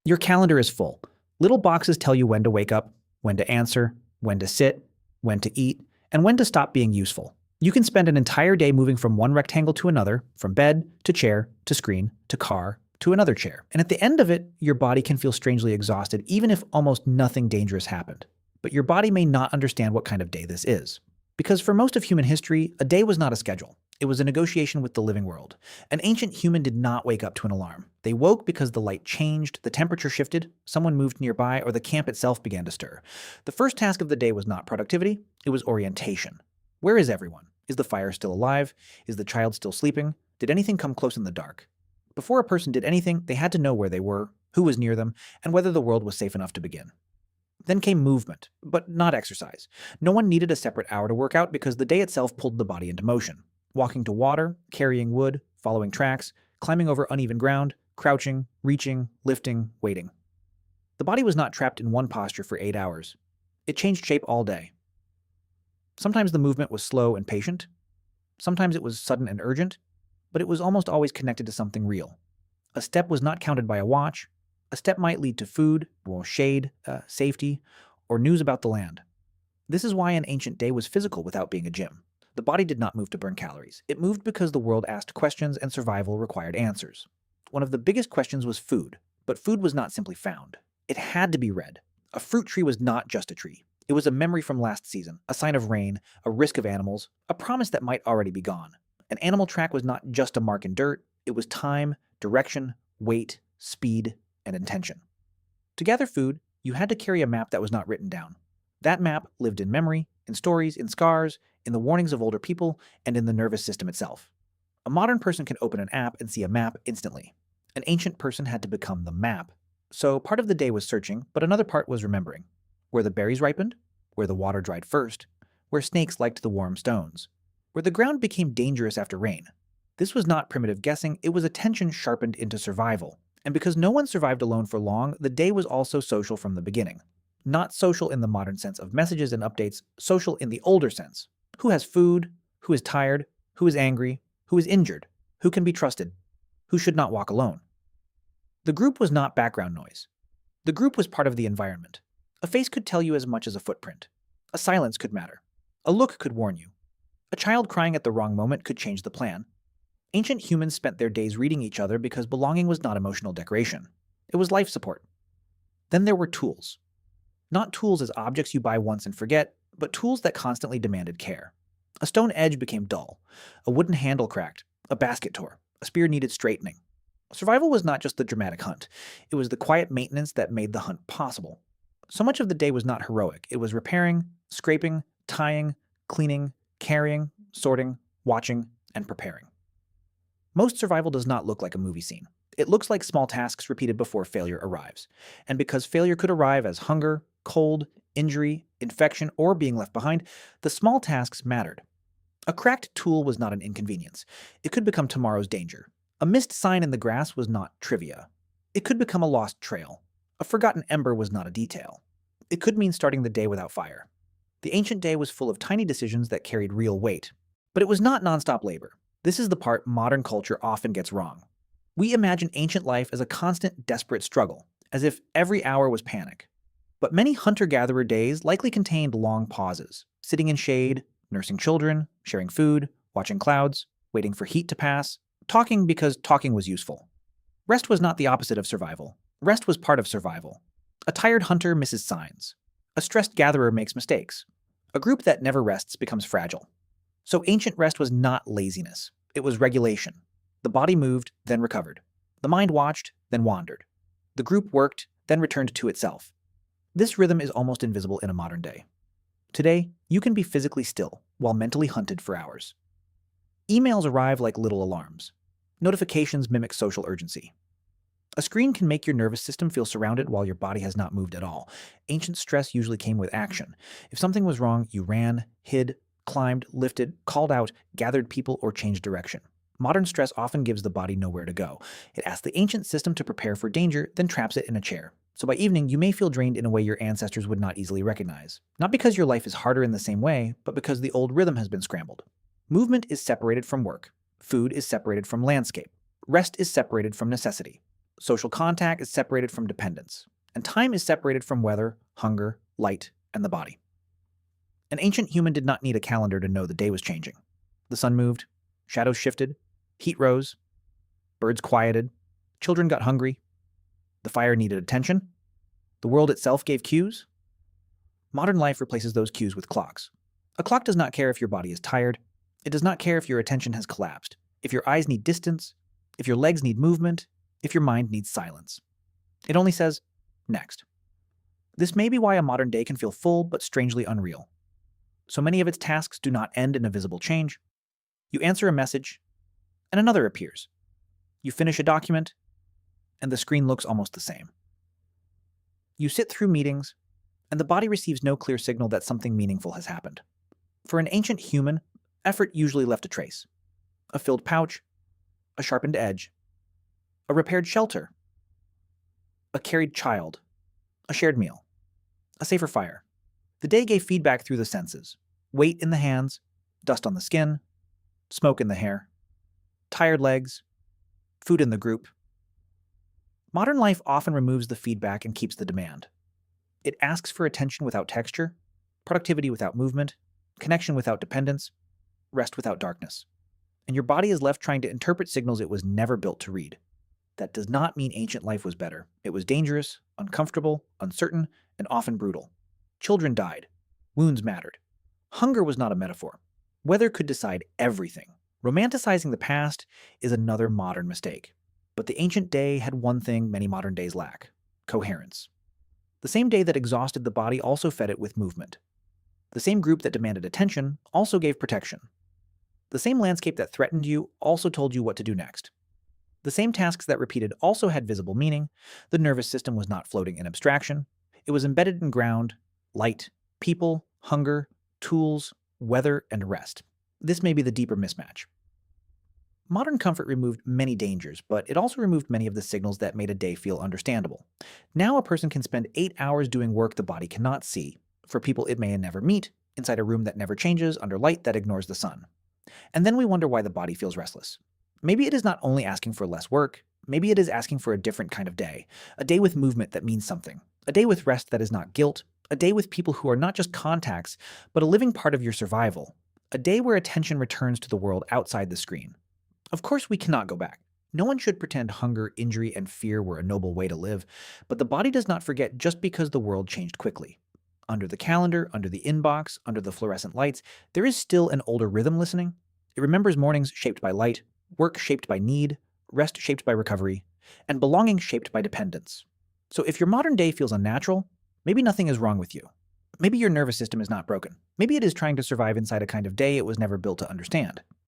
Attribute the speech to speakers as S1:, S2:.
S1: Your calendar is full. Little boxes tell you when to wake up, when to answer, when to sit, when to eat, and when to stop being useful. You can spend an entire day moving from one rectangle to another, from bed to chair to screen to car to another chair. And at the end of it, your body can feel strangely exhausted, even if almost nothing dangerous happened. But your body may not understand what kind of day this is. Because for most of human history, a day was not a schedule. It was a negotiation with the living world. An ancient human did not wake up to an alarm. They woke because the light changed, the temperature shifted, someone moved nearby, or the camp itself began to stir. The first task of the day was not productivity, it was orientation. Where is everyone? Is the fire still alive? Is the child still sleeping? Did anything come close in the dark? Before a person did anything, they had to know where they were, who was near them, and whether the world was safe enough to begin. Then came movement, but not exercise. No one needed a separate hour to work out because the day itself pulled the body into motion. Walking to water, carrying wood, following tracks, climbing over uneven ground, crouching, reaching, lifting, waiting. The body was not trapped in one posture for 8 hours. It changed shape all day. Sometimes the movement was slow and patient. Sometimes it was sudden and urgent, but it was almost always connected to something real. A step was not counted by a watch. A step might lead to food, or shade, safety, or news about the land. This is why an ancient day was physical without being a gym. The body did not move to burn calories. It moved because the world asked questions and survival required answers. One of the biggest questions was food, but food was not simply found. It had to be read. A fruit tree was not just a tree. It was a memory from last season, a sign of rain, a risk of animals, a promise that might already be gone. An animal track was not just a mark in dirt. It was time, direction, weight, speed, and intention. To gather food, you had to carry a map that was not written down. That map lived in memory, in stories, in scars, in the warnings of older people, and in the nervous system itself. A modern person can open an app and see a map instantly. An ancient person had to become the map. So part of the day was searching, but another part was remembering. Where the berries ripened, where the water dried first, where snakes liked the warm stones, where the ground became dangerous after rain. This was not primitive guessing, it was attention sharpened into survival. And because no one survived alone for long, the day was also social from the beginning. Not social in the modern sense of messages and updates, social in the older sense. Who has food? Who is tired? Who is angry? Who is injured? Who can be trusted? Who should not walk alone? The group was not background noise. The group was part of the environment. A face could tell you as much as a footprint. A silence could matter. A look could warn you. A child crying at the wrong moment could change the plan. Ancient humans spent their days reading each other because belonging was not emotional decoration. It was life support. Then there were tools. Not tools as objects you buy once and forget, but tools that constantly demanded care. A stone edge became dull. A wooden handle cracked. A basket tore. A spear needed straightening. Survival was not just the dramatic hunt. It was the quiet maintenance that made the hunt possible. So much of the day was not heroic. It was repairing, scraping, tying, cleaning, carrying, sorting, watching, and preparing. Most survival does not look like a movie scene. It looks like small tasks repeated before failure arrives. And because failure could arrive as hunger, cold, injury, infection, or being left behind, the small tasks mattered. A cracked tool was not an inconvenience. It could become tomorrow's danger. A missed sign in the grass was not trivia. It could become a lost trail. A forgotten ember was not a detail. It could mean starting the day without fire. The ancient day was full of tiny decisions that carried real weight. But it was not nonstop labor. This is the part modern culture often gets wrong. We imagine ancient life as a constant, desperate struggle, as if every hour was panic. But many hunter-gatherer days likely contained long pauses, sitting in shade, nursing children, sharing food, watching clouds, waiting for heat to pass, talking because talking was useful. Rest was not the opposite of survival. Rest was part of survival. A tired hunter misses signs. A stressed gatherer makes mistakes. A group that never rests becomes fragile. So ancient rest was not laziness. It was regulation. The body moved, then recovered. The mind watched, then wandered. The group worked, then returned to itself. This rhythm is almost invisible in a modern day. Today, you can be physically still while mentally hunted for hours. Emails arrive like little alarms. Notifications mimic social urgency. A screen can make your nervous system feel surrounded while your body has not moved at all. Ancient stress usually came with action. If something was wrong, you ran, hid, climbed, lifted, called out, gathered people, or changed direction. Modern stress often gives the body nowhere to go. It asks the ancient system to prepare for danger, then traps it in a chair. So by evening, you may feel drained in a way your ancestors would not easily recognize. Not because your life is harder in the same way, but because the old rhythm has been scrambled. Movement is separated from work. Food is separated from landscape. Rest is separated from necessity. Social contact is separated from dependence, and time is separated from weather, hunger, light, and the body. An ancient human did not need a calendar to know the day was changing. The sun moved, shadows shifted, heat rose, birds quieted, children got hungry, the fire needed attention, the world itself gave cues. Modern life replaces those cues with clocks. A clock does not care if your body is tired. It does not care if your attention has collapsed, if your eyes need distance, if your legs need movement, if your mind needs silence. It only says, next. This may be why a modern day can feel full but strangely unreal. So many of its tasks do not end in a visible change. You answer a message, and another appears. You finish a document, and the screen looks almost the same. You sit through meetings, and the body receives no clear signal that something meaningful has happened. For an ancient human, effort usually left a trace. A filled pouch, a sharpened edge, a repaired shelter, a carried child, a shared meal, a safer fire. The day gave feedback through the senses. Weight in the hands, dust on the skin, smoke in the hair, tired legs, food in the group. Modern life often removes the feedback and keeps the demand. It asks for attention without texture, productivity without movement, connection without dependence, rest without darkness. And your body is left trying to interpret signals it was never built to read. That does not mean ancient life was better. It was dangerous, uncomfortable, uncertain, and often brutal. Children died. Wounds mattered. Hunger was not a metaphor. Weather could decide everything. Romanticizing the past is another modern mistake. But the ancient day had one thing many modern days lack: coherence. The same day that exhausted the body also fed it with movement. The same group that demanded attention also gave protection. The same landscape that threatened you also told you what to do next. The same tasks that repeated also had visible meaning. The nervous system was not floating in abstraction. It was embedded in ground, light, people, hunger, tools, weather, and rest. This may be the deeper mismatch. Modern comfort removed many dangers, but it also removed many of the signals that made a day feel understandable. Now a person can spend 8 hours doing work the body cannot see, for people it may never meet, inside a room that never changes, under light that ignores the sun. And then we wonder why the body feels restless. Maybe it is not only asking for less work, maybe it is asking for a different kind of day, a day with movement that means something, a day with rest that is not guilt, a day with people who are not just contacts, but a living part of your survival, a day where attention returns to the world outside the screen. Of course, we cannot go back. No one should pretend hunger, injury, and fear were a noble way to live, but the body does not forget just because the world changed quickly. Under the calendar, under the inbox, under the fluorescent lights, there is still an older rhythm listening. It remembers mornings shaped by light, work shaped by need, rest shaped by recovery, and belonging shaped by dependence. So if your modern day feels unnatural, maybe nothing is wrong with you. Maybe your nervous system is not broken. Maybe it is trying to survive inside a kind of day it was never built to understand.